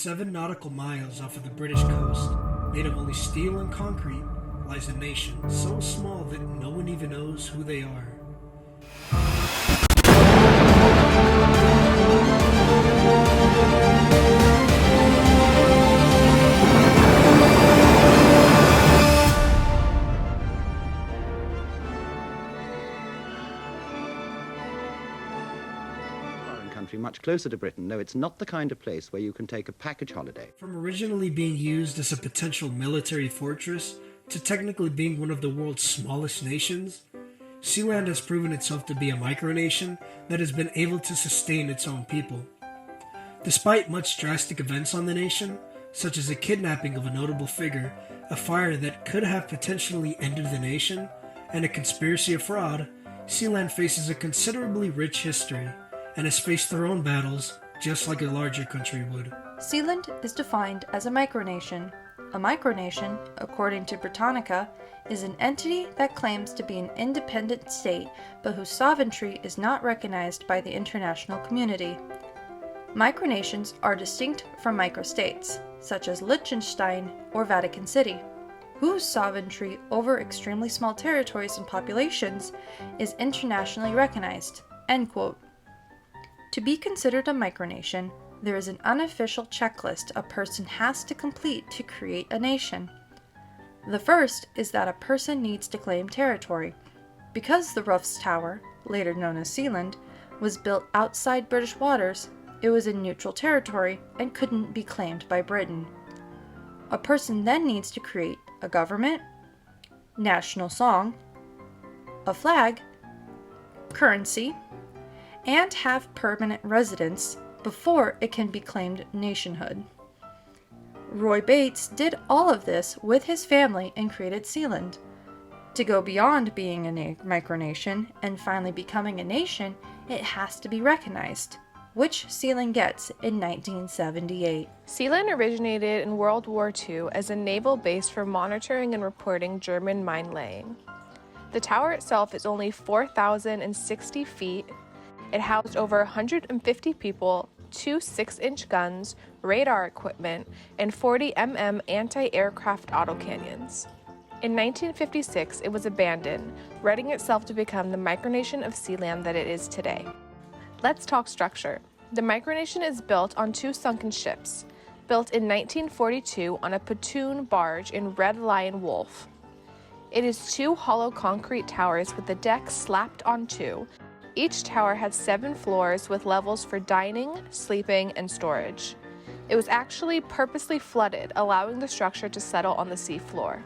7 nautical miles off of the British coast, made of only steel and concrete, lies a nation so small that no one even knows who they are. Much closer to Britain. No, it's not the kind of place where you can take a package holiday. From originally being used as a potential military fortress to technically being one of the world's smallest nations, Sealand has proven itself to be a micronation that has been able to sustain its own people. Despite much drastic events on the nation, such as a kidnapping of a notable figure, a fire that could have potentially ended the nation, and a conspiracy of fraud, Sealand faces a considerably rich history and has faced their own battles just like a larger country would. Sealand is defined as a micronation. A micronation, according to Britannica, is an entity that claims to be an independent state but whose sovereignty is not recognized by the international community. Micronations are distinct from microstates, such as Liechtenstein or Vatican City, whose sovereignty over extremely small territories and populations is internationally recognized." End quote. To be considered a micronation, there is an unofficial checklist a person has to complete to create a nation. The first is that a person needs to claim territory. Because the Ruff's Tower, later known as Sealand, was built outside British waters, it was in neutral territory and couldn't be claimed by Britain. A person then needs to create a government, national song, a flag, currency, and have permanent residence before it can be claimed nationhood. Roy Bates did all of this with his family and created Sealand. To go beyond being a micronation and finally becoming a nation, it has to be recognized, which Sealand gets in 1978. Sealand originated in World War II as a naval base for monitoring and reporting German mine laying. The tower itself is only 4,060 feet. It housed over 150 people, 2 6-inch guns, radar equipment, and 40 anti-aircraft autocannons. In 1956, it was abandoned, readying itself to become the micronation of Sealand that it is today. Let's talk structure. The micronation is built on 2 sunken ships, built in 1942 on a pontoon barge in Red Lion Wolf. It is 2 hollow concrete towers with the deck slapped on 2. Each tower had 7 floors with levels for dining, sleeping, and storage. It was actually purposely flooded, allowing the structure to settle on the sea floor.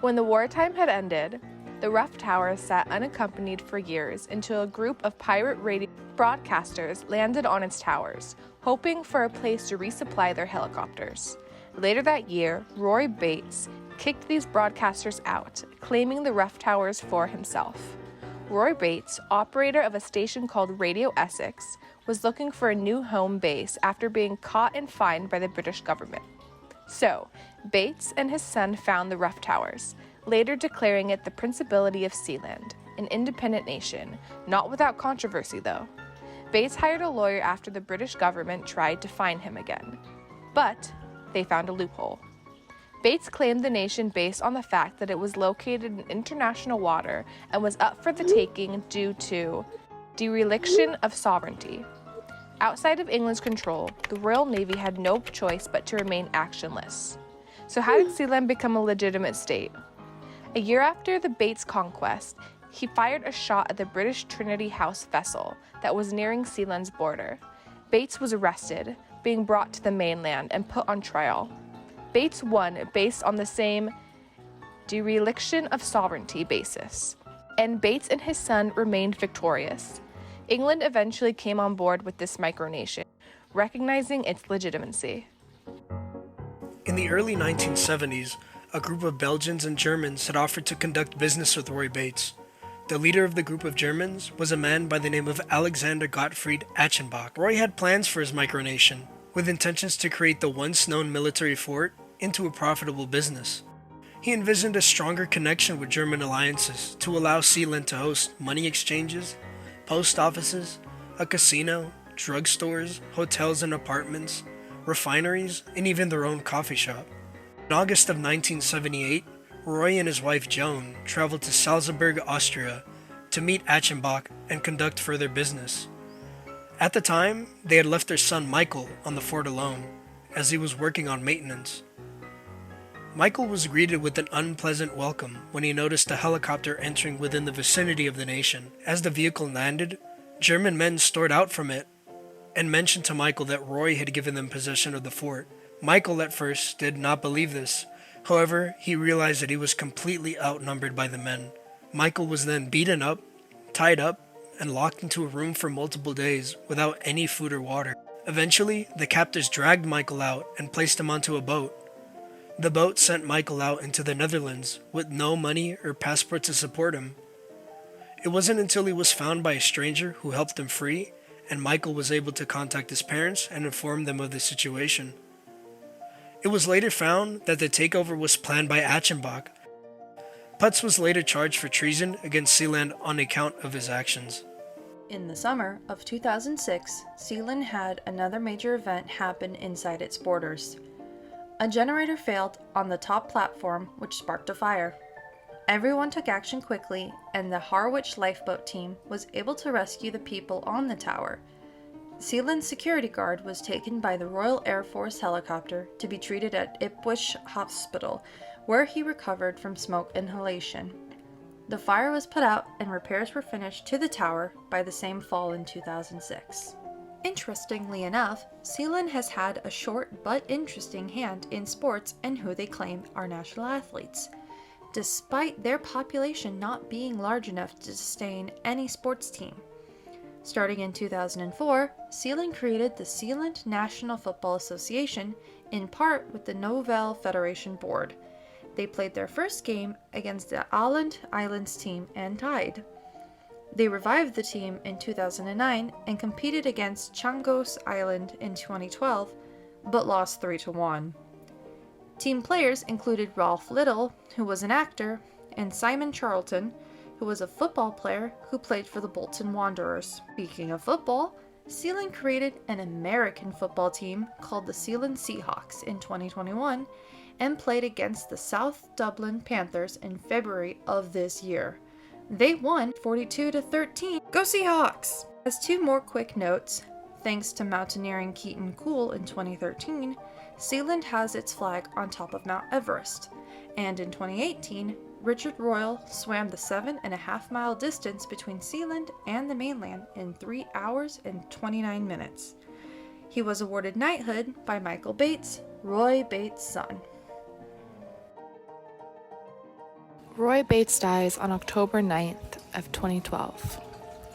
When the wartime had ended, the rough tower sat unaccompanied for years until a group of pirate radio broadcasters landed on its towers, hoping for a place to resupply their helicopters. Later that year, Roy Bates kicked these broadcasters out, claiming the rough towers for himself. Roy Bates, operator of a station called Radio Essex, was looking for a new home base after being caught and fined by the British government. So, Bates and his son found the rough towers, later declaring it the Principality of Sealand, an independent nation, not without controversy though. Bates hired a lawyer after the British government tried to fine him again, but they found a loophole. Bates claimed the nation based on the fact that it was located in international water and was up for the taking due to dereliction of sovereignty. Outside of England's control, the Royal Navy had no choice but to remain actionless. So how did Sealand become a legitimate state? A year after the Bates conquest, he fired a shot at the British Trinity House vessel that was nearing Sealand's border. Bates was arrested, being brought to the mainland and put on trial. Bates won based on the same dereliction of sovereignty basis, and Bates and his son remained victorious. England eventually came on board with this micronation, recognizing its legitimacy. In the early 1970s, a group of Belgians and Germans had offered to conduct business with Roy Bates. The leader of the group of Germans was a man by the name of Alexander Gottfried Achenbach. Roy had plans for his micronation, with intentions to create the once known military fort into a profitable business. He envisioned a stronger connection with German alliances to allow Sealand to host money exchanges, post offices, a casino, drugstores, hotels and apartments, refineries, and even their own coffee shop. In August of 1978, Roy and his wife Joan traveled to Salzburg, Austria, to meet Achenbach and conduct further business. At the time, they had left their son Michael on the fort alone, as he was working on maintenance. Michael was greeted with an unpleasant welcome when he noticed a helicopter entering within the vicinity of the nation. As the vehicle landed, German men stormed out from it and mentioned to Michael that Roy had given them possession of the fort. Michael at first did not believe this. However, he realized that he was completely outnumbered by the men. Michael was then beaten up, tied up, and locked into a room for multiple days without any food or water. Eventually, the captors dragged Michael out and placed him onto a boat. The boat sent Michael out into the Netherlands with no money or passport to support him. It wasn't until he was found by a stranger who helped him free, and Michael was able to contact his parents and inform them of the situation. It was later found that the takeover was planned by Achenbach. Putz was later charged for treason against Sealand on account of his actions. In the summer of 2006, Sealand had another major event happen inside its borders. A generator failed on the top platform, which sparked a fire. Everyone took action quickly, and the Harwich lifeboat team was able to rescue the people on the tower. Sealand's security guard was taken by the Royal Air Force helicopter to be treated at Ipswich Hospital, where he recovered from smoke inhalation. The fire was put out and repairs were finished to the tower by the same fall in 2006. Interestingly enough, Sealand has had a short but interesting hand in sports and who they claim are national athletes, despite their population not being large enough to sustain any sports team. Starting in 2004, Sealand created the Sealand National Football Association, in part with the Novell Federation Board. They played their first game against the Åland Islands team and tied. They revived the team in 2009 and competed against Chagos Island in 2012, but lost 3-1. Team players included Ralph Little, who was an actor, and Simon Charlton, who was a football player who played for the Bolton Wanderers. Speaking of football, Sealand created an American football team called the Sealand Seahawks in 2021 and played against the South Dublin Panthers in February of this year. They won 42-13. Go Seahawks! As two more quick notes, thanks to mountaineering Keaton Cool in 2013, Sealand has its flag on top of Mount Everest, and in 2018, Richard Royal swam the 7.5-mile distance between Sealand and the mainland in 3 hours and 29 minutes. He was awarded knighthood by Michael Bates, Roy Bates' son. Roy Bates dies on October 9th of 2012,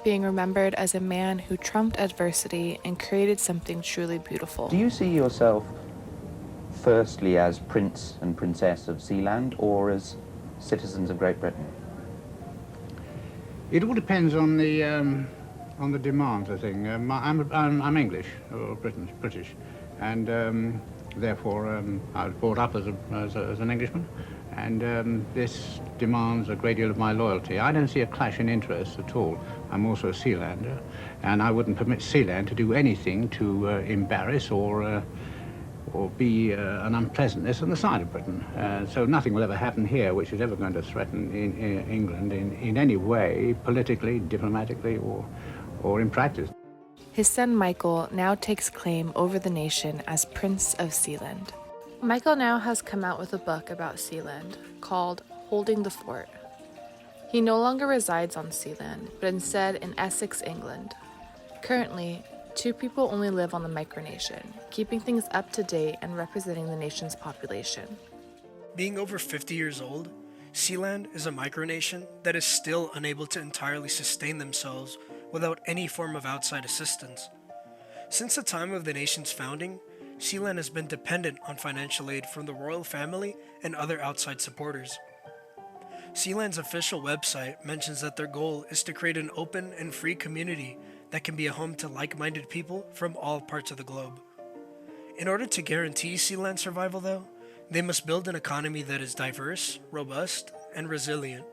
being remembered as a man who trumped adversity and created something truly beautiful. Do you see yourself firstly as Prince and Princess of Sealand or as citizens of Great Britain? It all depends on the demands, I think. I'm English or British, and therefore I was brought up as an Englishman, and this demands a great deal of my loyalty. I don't see a clash in interests at all. I'm also a Sealander, and I wouldn't permit Sealand to do anything to embarrass or be an unpleasantness on the side of Britain. So nothing will ever happen here which is ever going to threaten in England in any way, politically, diplomatically, or in practice. His son Michael now takes claim over the nation as Prince of Sealand. Michael now has come out with a book about Sealand called Holding the Fort. He no longer resides on Sealand, but instead in Essex, England. Currently, 2 people only live on the micronation, keeping things up to date and representing the nation's population. Being over 50 years old, Sealand is a micronation that is still unable to entirely sustain themselves without any form of outside assistance. Since the time of the nation's founding, Sealand has been dependent on financial aid from the royal family and other outside supporters. Sealand's official website mentions that their goal is to create an open and free community that can be a home to like-minded people from all parts of the globe. In order to guarantee Sealand's survival, though, they must build an economy that is diverse, robust, and resilient.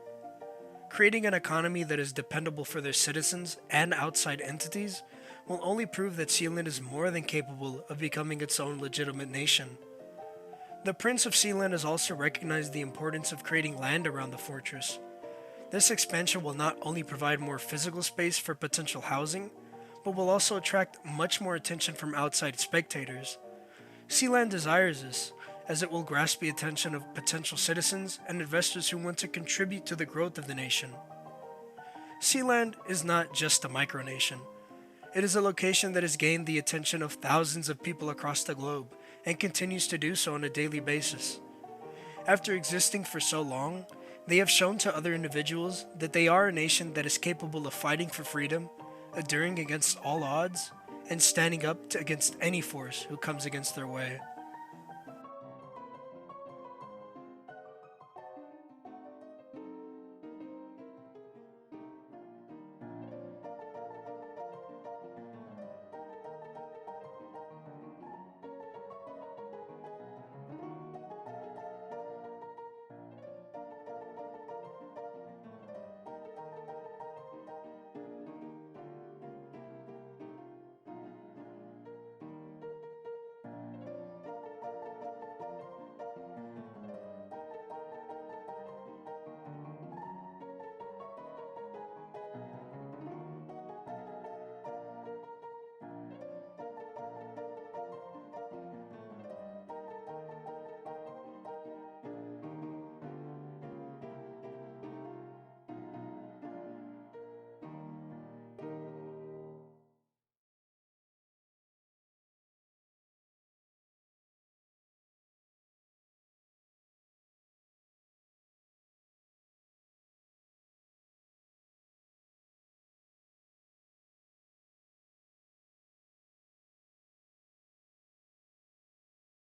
Creating an economy that is dependable for their citizens and outside entities will only prove that Sealand is more than capable of becoming its own legitimate nation. The Prince of Sealand has also recognized the importance of creating land around the fortress. This expansion will not only provide more physical space for potential housing, but will also attract much more attention from outside spectators. Sealand desires this, as it will grasp the attention of potential citizens and investors who want to contribute to the growth of the nation. Sealand is not just a micronation. It is a location that has gained the attention of thousands of people across the globe and continues to do so on a daily basis. After existing for so long, they have shown to other individuals that they are a nation that is capable of fighting for freedom, enduring against all odds, and standing up against any force who comes against their way.